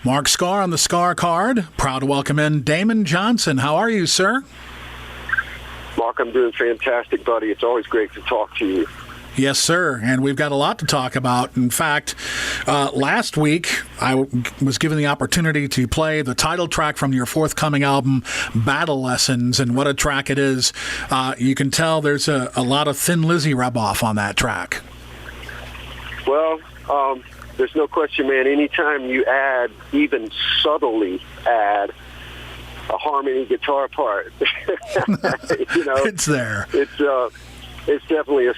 Mark Skaar on the Skaar Kaard. Proud to welcome in Damon Johnson. How are you, sir? Mark, I'm doing fantastic, buddy. It's always great to talk to you. Yes, sir, and we've got a lot to talk about. In fact, last week I was given the opportunity to play the title track from your forthcoming album, Battle Lessons, and what a track it is. You can tell there's a lot of Thin Lizzy rub-off on that track. Well, there's no question, man. Anytime you even subtly add a harmony guitar part, it's there. It's definitely a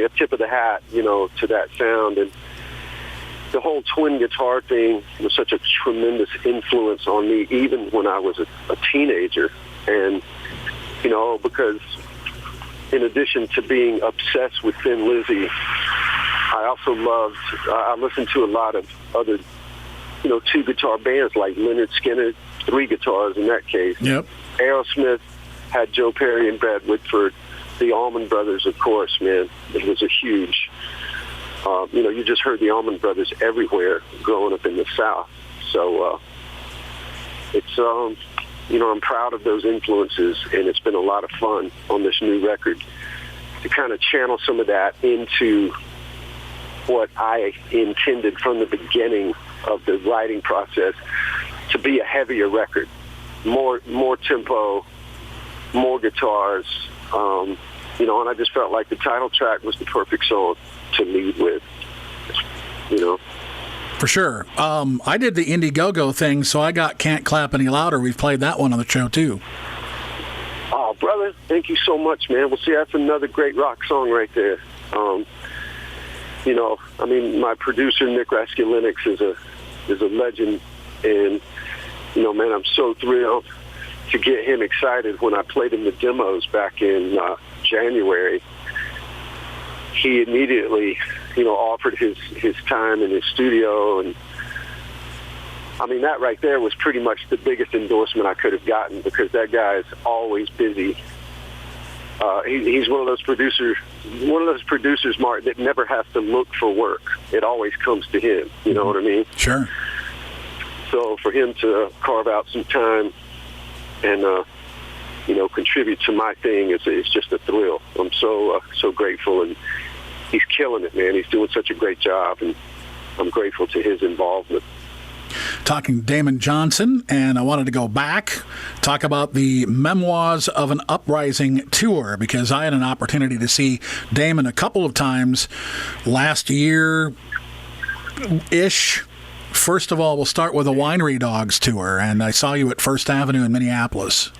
tip of the hat, to that sound. And the whole twin guitar thing was such a tremendous influence on me, even when I was a teenager. And, because in addition to being obsessed with Thin Lizzy, I also I listened to a lot of other, two guitar bands like Leonard Skinner, three guitars in that case. Yep. Aerosmith had Joe Perry and Brad Whitford. The Allman Brothers, of course, man. It was a huge, you just heard the Allman Brothers everywhere growing up in the South. So it's, I'm proud of those influences, and it's been a lot of fun on this new record to kind of channel some of that into what I intended from the beginning of the writing process to be a heavier record, more tempo, more guitars, and I just felt like the title track was the perfect song to lead with, For sure. I did the Indiegogo thing, so I got Can't Clap Any Louder. We've played that one on the show, too. Oh, brother, thank you so much, man. Well, see, that's another great rock song right there. My producer, Nick Raskulinix, is a legend, and, man, I'm so thrilled to get him excited when I played him the demos back in January. He immediately, offered his time in his studio, and that right there was pretty much the biggest endorsement I could have gotten, because that guy is always busy. He's one of those producers, Mark, that never has to look for work. It always comes to him. You know what I mean? Sure. So for him to carve out some time and contribute to my thing, it's just a thrill. I'm so grateful, and he's killing it, man. He's doing such a great job, and I'm grateful to his involvement. Talking to Damon Johnson, and I wanted to go back, talk about the Memoirs of an Uprising tour, because I had an opportunity to see Damon a couple of times last year-ish. First of all, we'll start with a Winery Dogs tour, and I saw you at First Avenue in Minneapolis.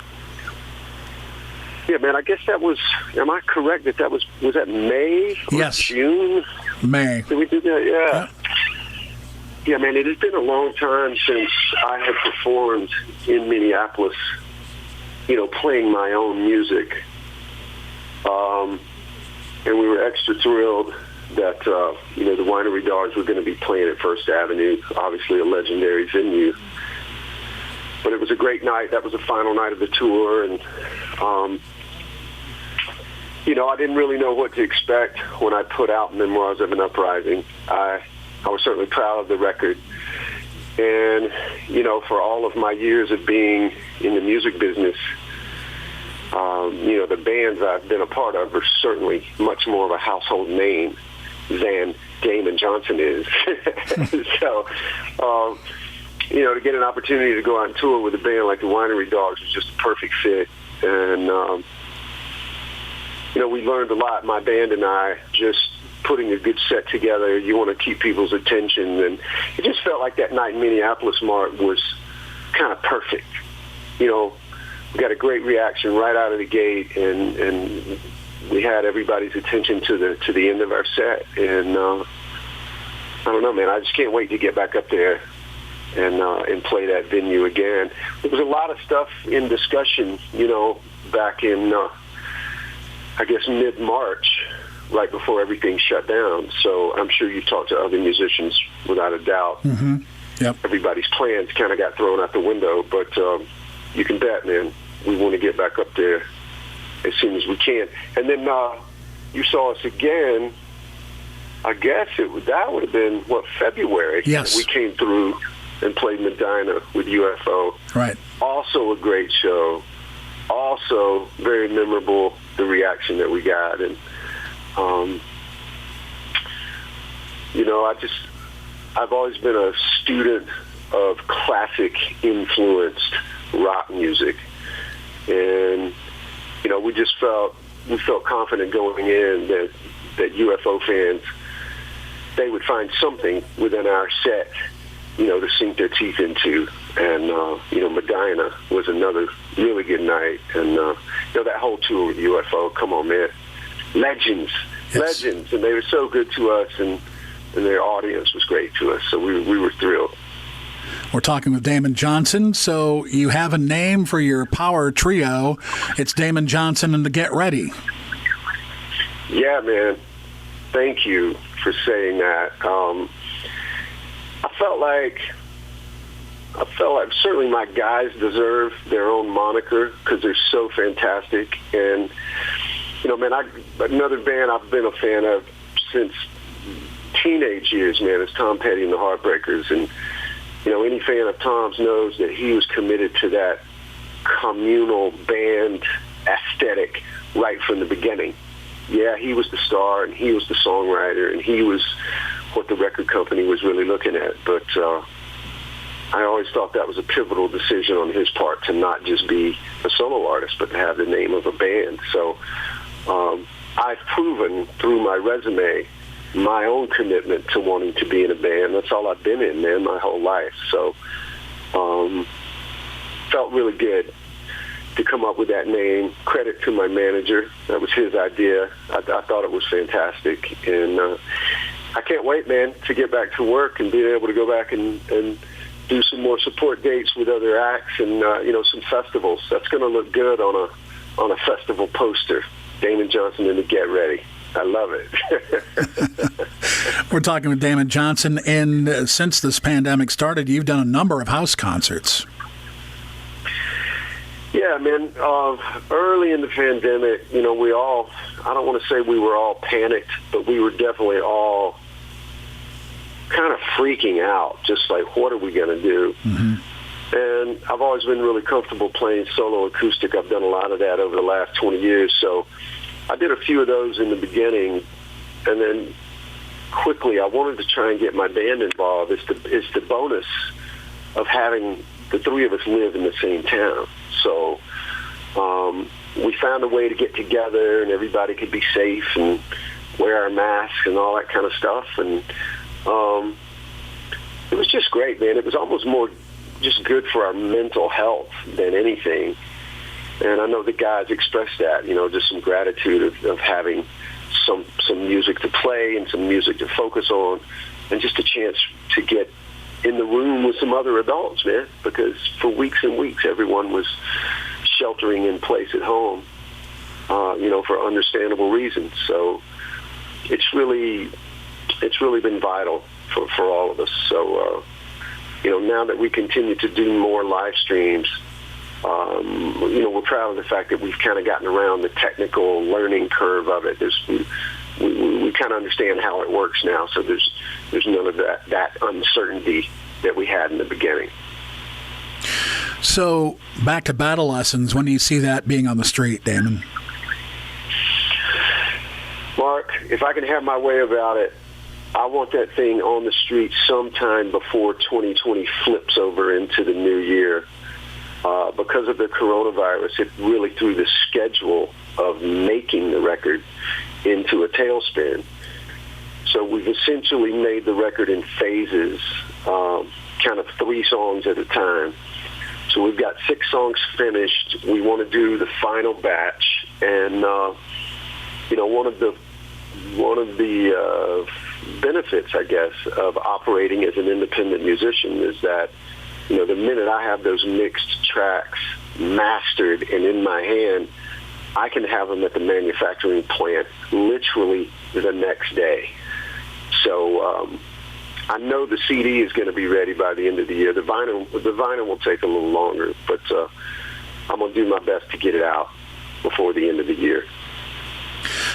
Yeah, man, I guess that was, am I correct that was that May or yes. June? May. Did we do that? Yeah. Yeah, man, it has been a long time since I had performed in Minneapolis, playing my own music. And we were extra thrilled that, the Winery Dogs were going to be playing at First Avenue, obviously a legendary venue. But it was a great night. That was the final night of the tour, and I didn't really know what to expect when I put out Memoirs of an Uprising. I was certainly proud of the record. And, for all of my years of being in the music business, the bands I've been a part of are certainly much more of a household name than Damon Johnson is. So, to get an opportunity to go out and tour with a band like the Winery Dogs was just a perfect fit. And, we learned a lot, my band and I, just putting a good set together. You want to keep people's attention. And it just felt like that night in Minneapolis, Mark, was kind of perfect. We got a great reaction right out of the gate, and we had everybody's attention to the end of our set. And I don't know, man, I just can't wait to get back up there and play that venue again. There was a lot of stuff in discussion, back in, I guess, mid-March, right before everything shut down. So I'm sure you've talked to other musicians, without a doubt. Mm-hmm. Yep. Everybody's plans kind of got thrown out the window, but you can bet, man, we want to get back up there as soon as we can. And then you saw us again I guess that would have been, February? Yes. We came through and played Medina with UFO. Right. Also a great show. Also very memorable, the reaction that we got. And, I've always been a student of classic influenced rock music. And, we felt confident going in that UFO fans, they would find something within our set, to sink their teeth into. And, Medina was another really good night. And, that whole tour with UFO, come on, man. Legends. Yes. Legends. And they were so good to us, and their audience was great to us. So we were thrilled. We're talking with Damon Johnson. So you have a name for your power trio. It's Damon Johnson and the Get Ready. Yeah, man. Thank you for saying that. I felt like certainly my guys deserve their own moniker because they're so fantastic. And, another band I've been a fan of since teenage years, man, is Tom Petty and the Heartbreakers. And, any fan of Tom's knows that he was committed to that communal band aesthetic right from the beginning. Yeah, he was the star, and he was the songwriter, and he was what the record company was really looking at. But I always thought that was a pivotal decision on his part to not just be a solo artist, but to have the name of a band. So I've proven through my resume my own commitment to wanting to be in a band. That's all I've been in, man, my whole life. So felt really good to come up with that name. Credit to my manager. That was his idea. I thought it was fantastic. And I can't wait, man, to get back to work and being able to go back and do some more support dates with other acts and, some festivals. That's going to look good on a festival poster. Damon Johnson and the Get Ready. I love it. We're talking with Damon Johnson, and since this pandemic started, you've done a number of house concerts. Yeah, man. Early in the pandemic, we all, I don't want to say we were all panicked, but we were definitely all kind of freaking out, just like, what are we going to do? Mm-hmm. And I've always been really comfortable playing solo acoustic. I've done a lot of that over the last 20 years, so I did a few of those in the beginning, and then quickly I wanted to try and get my band involved. It's the bonus of having the three of us live in the same town. So we found a way to get together, and everybody could be safe and wear our masks and all that kind of stuff. And it was just great, man. It was almost more just good for our mental health than anything. And I know the guys expressed that, just some gratitude of having some music to play and some music to focus on, and just a chance to get in the room with some other adults, man, because for weeks and weeks everyone was sheltering in place at home, for understandable reasons. So it's really been vital for all of us. So, now that we continue to do more live streams, we're proud of the fact that we've kind of gotten around the technical learning curve of it. We kind of understand how it works now, so there's none of that uncertainty that we had in the beginning. So back to Battle Lessons, when do you see that being on the street, Damon? Mark, if I can have my way about it, I want that thing on the street sometime before 2020 flips over into the new year. Because of the coronavirus, it really threw the schedule of making the record into a tailspin. So we've essentially made the record in phases, kind of 3 songs at a time. So we've got 6 songs finished. We want to do the final batch, and one of the benefits, I guess, of operating as an independent musician is that, the minute I have those mixed tracks mastered and in my hand, I can have them at the manufacturing plant literally the next day. So I know the CD is going to be ready by the end of the year. The vinyl will take a little longer, but I'm going to do my best to get it out before the end of the year.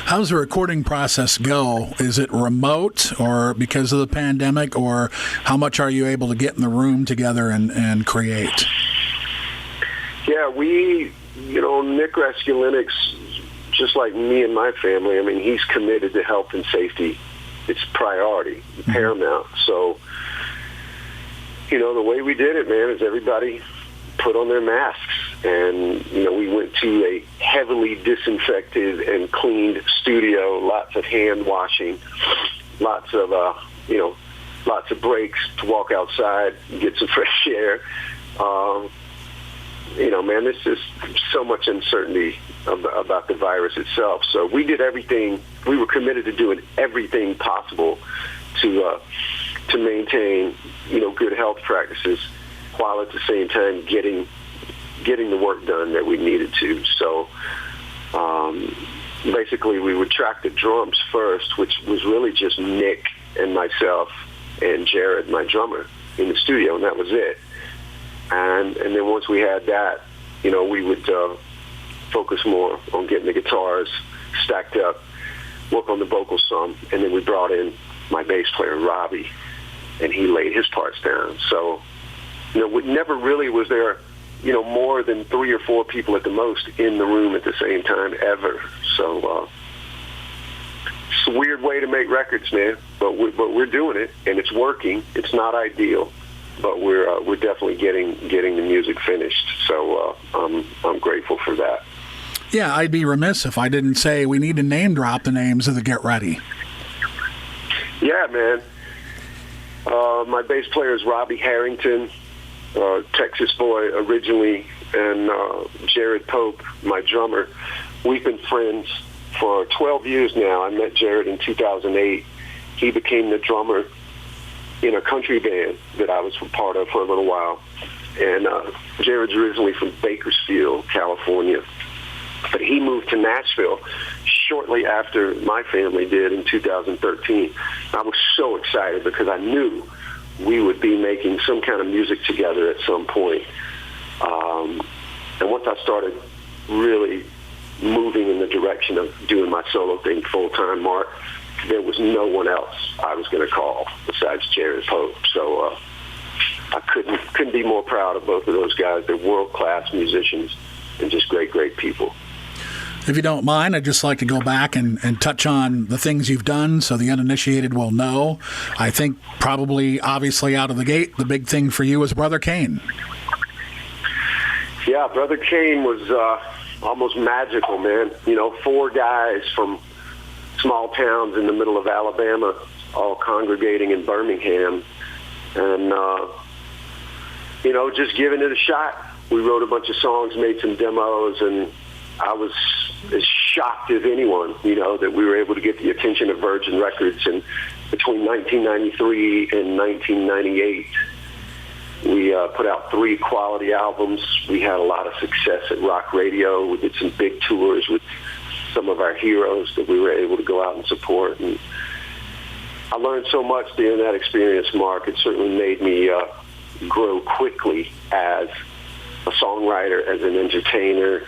How's the recording process go? Is it remote or because of the pandemic, or how much are you able to get in the room together and create? Yeah, Nick Raskulinix, just like me and my family, I mean, he's committed to health and safety. It's priority, paramount. So, the way we did it, man, is everybody put on their masks. And, we went to a heavily disinfected and cleaned studio, lots of hand washing, lots of breaks to walk outside and get some fresh air. Man, there's just so much uncertainty about the virus itself. So we did everything. We were committed to doing everything possible to maintain, good health practices, while at the same time getting the work done that we needed to. So basically, we would track the drums first, which was really just Nick and myself and Jared, my drummer, in the studio, and that was it. And then once we had that, we would focus more on getting the guitars stacked up, work on the vocals some, and then we brought in my bass player, Robbie, and he laid his parts down. So, never really was there, more than 3 or 4 people at the most in the room at the same time ever. So it's a weird way to make records, man, but we're doing it, and it's working. It's not ideal, but we're definitely getting the music finished. So I'm grateful for that. Yeah, I'd be remiss if I didn't say we need to name drop the names of the Get Ready. Yeah, man. My bass player is Robbie Harrington, Texas boy originally, and Jared Pope, my drummer. We've been friends for 12 years now. I met Jared in 2008. He became the drummer in a country band that I was a part of for a little while. And Jared's originally from Bakersfield, California. But he moved to Nashville shortly after my family did in 2013. I was so excited because I knew we would be making some kind of music together at some point. And once I started really moving in the direction of doing my solo thing full-time, Mark, there was no one else I was going to call besides Jared Pope. So I couldn't be more proud of both of those guys. They're world-class musicians and just great people. If you don't mind, I'd just like to go back and touch on the things you've done so the uninitiated will know. I think probably, obviously, out of the gate, the big thing for you was Brother Kane. Yeah, Brother Kane was almost magical, man. 4 guys from small towns in the middle of Alabama all congregating in Birmingham and, just giving it a shot. We wrote a bunch of songs, made some demos, and I was as shocked as anyone, that we were able to get the attention of Virgin Records. And between 1993 and 1998, we put out 3 quality albums. We had a lot of success at rock radio. We did some big tours with some of our heroes that we were able to go out and support. And I learned so much during that experience, Mark. It certainly made me grow quickly as a songwriter, as an entertainer,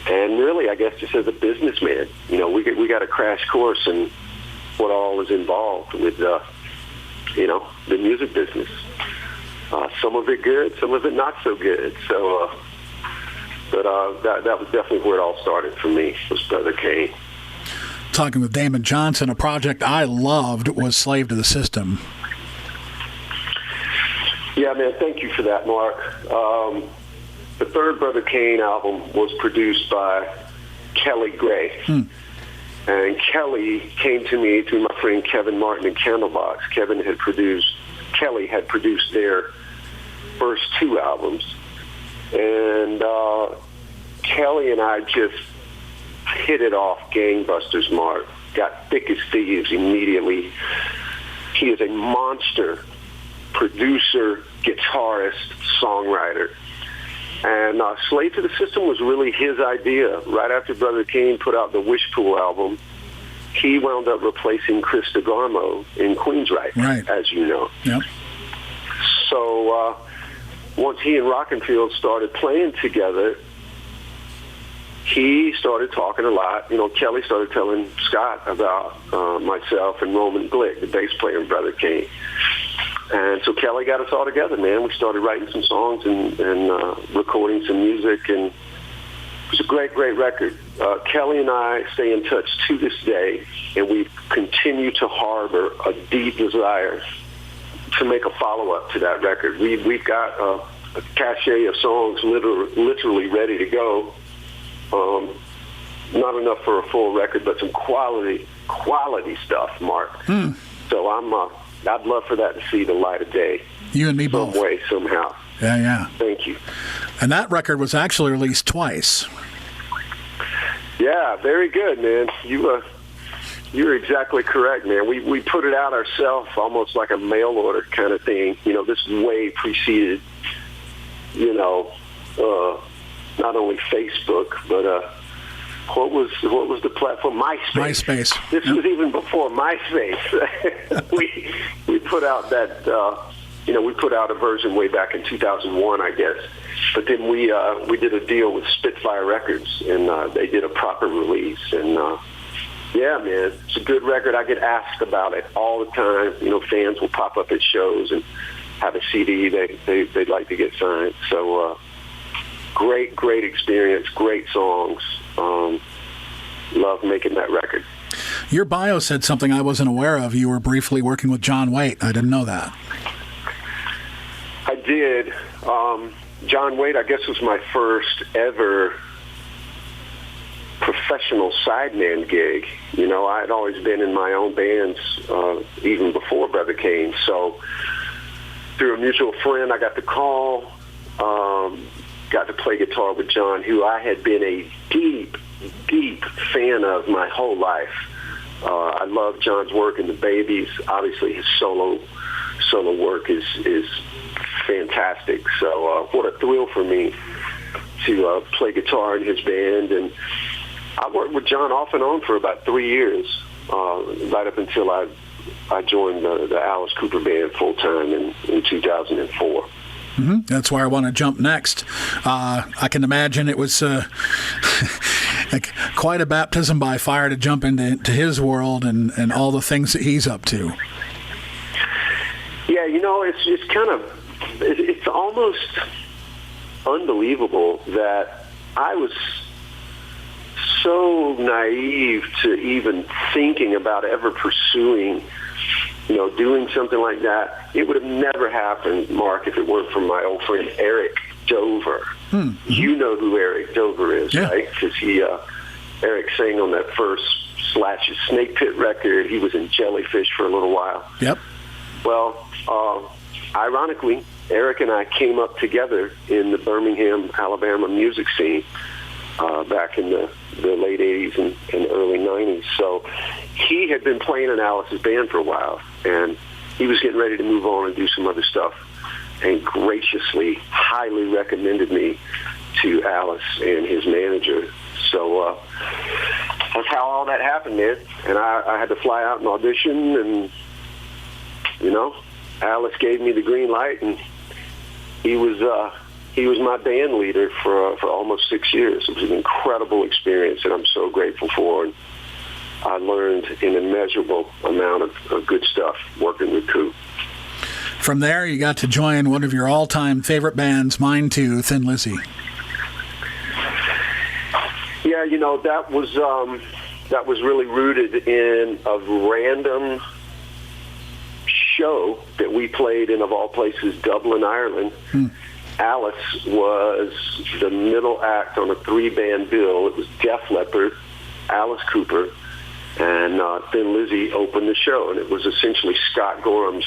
and really, I guess, just as a businessman. We got a crash course in what all is involved with, the music business. Some of it good, some of it not so good. So, but that was definitely where it all started for me, was Brother Kane. Talking with Damon Johnson, a project I loved was Slave to the System. Yeah, man, thank you for that, Mark. The third Brother Kane album was produced by Kelly Gray. And Kelly came to me through my friend Kevin Martin in Candlebox. Kelly had produced their first 2 albums. And Kelly and I just hit it off gangbusters, Mark. Got thick as thieves immediately. He is a monster producer, guitarist, songwriter. And Slave to the System was really his idea. Right after Brother Kane put out the Wishpool album, he wound up replacing Chris DeGarmo in Queensryche, as you know. Yep. So once he and Rockenfield started playing together, he started talking a lot. Kelly started telling Scott about myself and Roman Glick, the bass player and Brother Kane. And so Kelly got us all together, man. We started writing some songs and recording some music, and it was a great, great record. Kelly and I stay in touch to this day, and we continue to harbor a deep desire to make a follow-up to that record. We've got a cachet of songs literally ready to go. Not enough for a full record, but some quality stuff, Mark. So I'd love for that to see the light of day. You and me both. Some way, somehow. Yeah. Thank you. And that record was actually released twice. Yeah, very good, man. You're exactly correct, man. We put it out ourselves, almost like a mail order kind of thing. This way preceded, not only Facebook, but what was the platform? MySpace. This was even before MySpace. we put out that we put out a version way back in 2001, I guess. But then we did a deal with Spitfire Records, and they did a proper release. And yeah, man, it's a good record. I get asked about it all the time. Fans will pop up at shows and have a CD they'd like to get signed. So great experience, great songs. Love making that record. Your bio said something I wasn't aware of. You were briefly working with John Waite. I didn't know that. I did. John Waite, I guess, was my first ever professional sideman gig. I had always been in my own bands even before Brother Kane. So through a mutual friend, I got the call, got to play guitar with John, who I had been a deep fan of my whole life. I love John's work in the Babies. Obviously, his solo work is fantastic. So what a thrill for me to play guitar in his band. And I worked with John off and on for about 3 years, right up until I joined the Alice Cooper band full time in 2004. Mm-hmm. That's where I want to jump next. I can imagine it was quite a baptism by fire to jump into his world and all the things that he's up to. Yeah, it's almost unbelievable that I was so naive to even thinking about ever pursuing, doing something like that. It would have never happened, Mark, if it weren't for my old friend Eric Dover. Mm-hmm. You know who Eric Dover is, yeah. Right? Because Eric sang on that first Slash's Snake Pit record. He was in Jellyfish for a little while. Yep. Well, ironically, Eric and I came up together in the Birmingham, Alabama music scene back in the late 80s and early 90s. So he had been playing in Alice's band for a while, and he was getting ready to move on and do some other stuff, and graciously, highly recommended me to Alice and his manager. So that's how all that happened, man. And I had to fly out and audition, and, Alice gave me the green light, and he was my band leader for almost 6 years. It was an incredible experience, and I'm so grateful for it. I learned an immeasurable amount of good stuff working with Coop. From there, you got to join one of your all-time favorite bands, Mine Too, Thin Lizzy. Yeah, that was really rooted in a random show that we played in, of all places, Dublin, Ireland. Alice was the middle act on a 3-band bill. It was Def Leppard, Alice Cooper, and Thin Lizzy opened the show. And it was essentially Scott Gorham's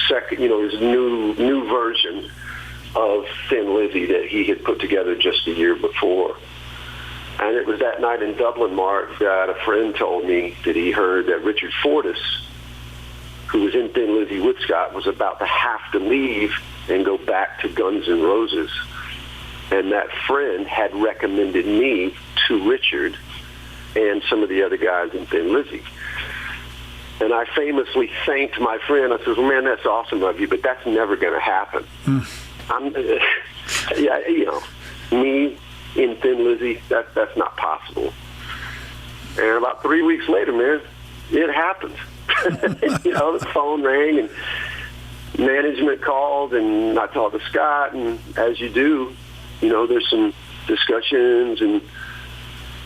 second, his new version of Thin Lizzy that he had put together just a year before. And it was that night in Dublin, Mark, that a friend told me that he heard that Richard Fortus, who was in Thin Lizzy with Scott, was about to have to leave and go back to Guns N' Roses. And that friend had recommended me to Richard and some of the other guys in Thin Lizzy. And I famously thanked my friend. I said, well, man, that's awesome of you, but that's never going to happen. Me, in Thin Lizzy, that's not possible. And about 3 weeks later, man, it happened. The phone rang and management called, and I talked to Scott, and as you do, there's some discussions and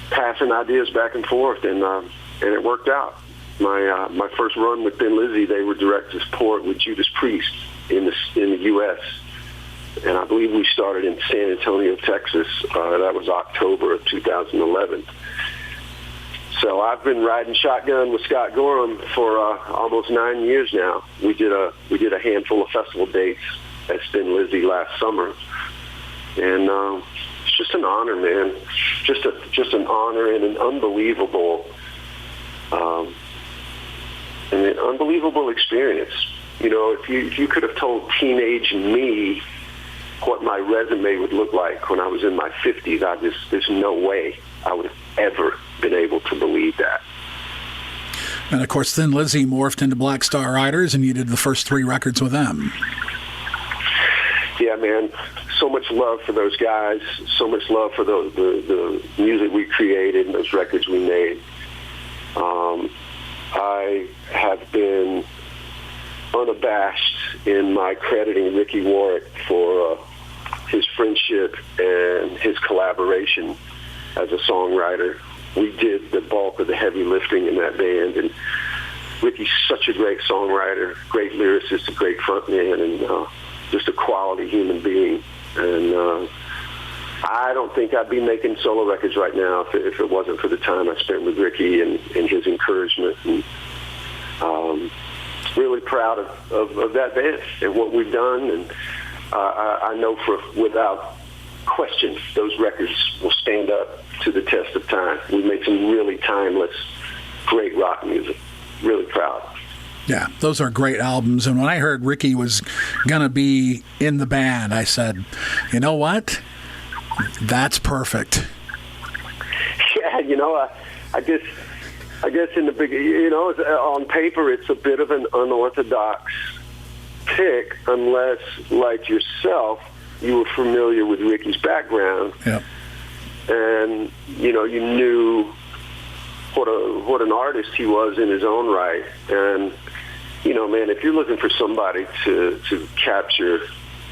passing ideas back and forth, and it worked out. My first run with Thin Lizzy, they were direct to support with Judas Priest in the U.S., and I believe we started in San Antonio, Texas. That was October of 2011. So I've been riding shotgun with Scott Gorham for almost 9 years now. We did a handful of festival dates at Thin Lizzy last summer, and it's just an honor, man. Just an honor and an unbelievable experience. If you could have told teenage me what my resume would look like when I was in my 50s, there's no way I would have ever been able to believe that. And of course, Thin Lizzy morphed into Black Star Riders, and you did the first 3 records with them. Yeah, man. So much love for those guys. So much love for the music we created and those records we made. I have been unabashed in my crediting Ricky Warwick for his friendship and his collaboration as a songwriter. We did the bulk of the heavy lifting in that band, and Ricky's such a great songwriter, great lyricist, a great frontman, and just a quality human being. And I don't think I'd be making solo records right now if it wasn't for the time I spent with Ricky and his encouragement. And really proud of that band and what we've done. And I know without question, those records will stand up to the test of time. We made some really timeless, great rock music. Really proud. Yeah, those are great albums. And when I heard Ricky was going to be in the band, I said, you know what? That's perfect. Yeah, I guess in the beginning, on paper, it's a bit of an unorthodox pick, unless, like yourself, you were familiar with Ricky's background. Yep. And, you knew what an artist he was in his own right. And, man, if you're looking for somebody to capture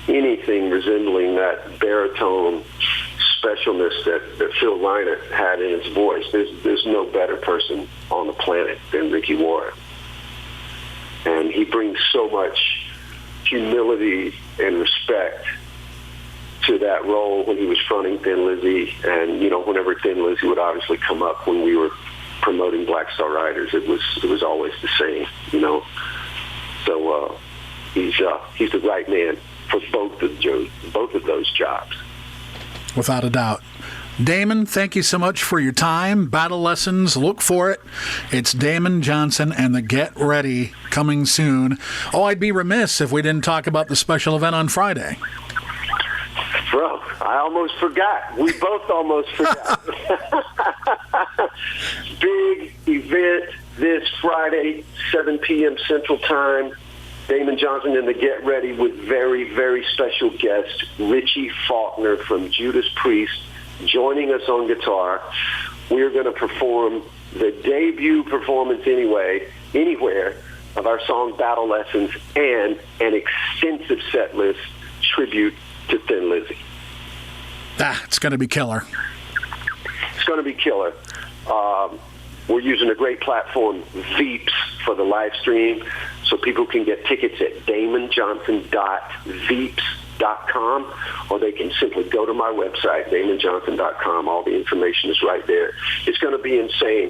anything resembling that baritone specialness that Phil Lynott had in his voice, there's no better person on the planet than Ricky Warwick. And he brings so much humility and respect to that role when he was fronting Thin Lizzy. And, whenever Thin Lizzy would obviously come up when we were promoting Black Star Riders, it was always the same, So he's the right man for both of those jobs. Without a doubt. Damon, thank you so much for your time. Battle Lessons, look for it. It's Damon Johnson and the Get Ready coming soon. Oh, I'd be remiss if we didn't talk about the special event on Friday. Bro, I almost forgot. We both almost forgot. Big event this Friday, 7 p.m. Central Time. Damon Johnson and the Get Ready with very, very special guest, Richie Faulkner from Judas Priest, joining us on guitar. We're going to perform the debut performance anywhere of our song Battle Lessons and an extensive set list tribute to Thin Lizzy. It's going to be killer. It's going to be killer. We're using a great platform, Veeps, for the live stream, so people can get tickets at damonjohnson.veeps.com, or they can simply go to my website, damonjohnson.com. All the information is right there. It's going to be insane.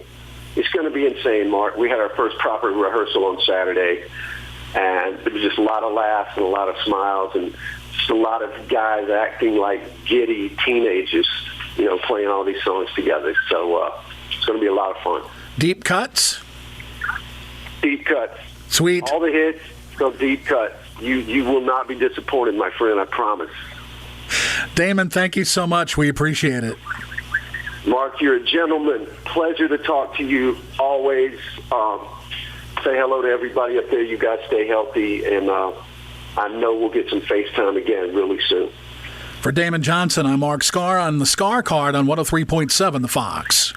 It's going to be insane, Mark. We had our first proper rehearsal on Saturday, and there was just a lot of laughs and a lot of smiles and just a lot of guys acting like giddy teenagers, playing all these songs together. So it's going to be a lot of fun. Deep cuts? Deep cuts. Sweet. All the hits, go deep cuts. You will not be disappointed, my friend, I promise. Damon, thank you so much. We appreciate it. Mark, you're a gentleman. Pleasure to talk to you always. Say hello to everybody up there. You guys stay healthy, and I know we'll get some FaceTime again really soon. For Damon Johnson, I'm Mark Skaar on the Skaar Kaard on 103.7 The Fox.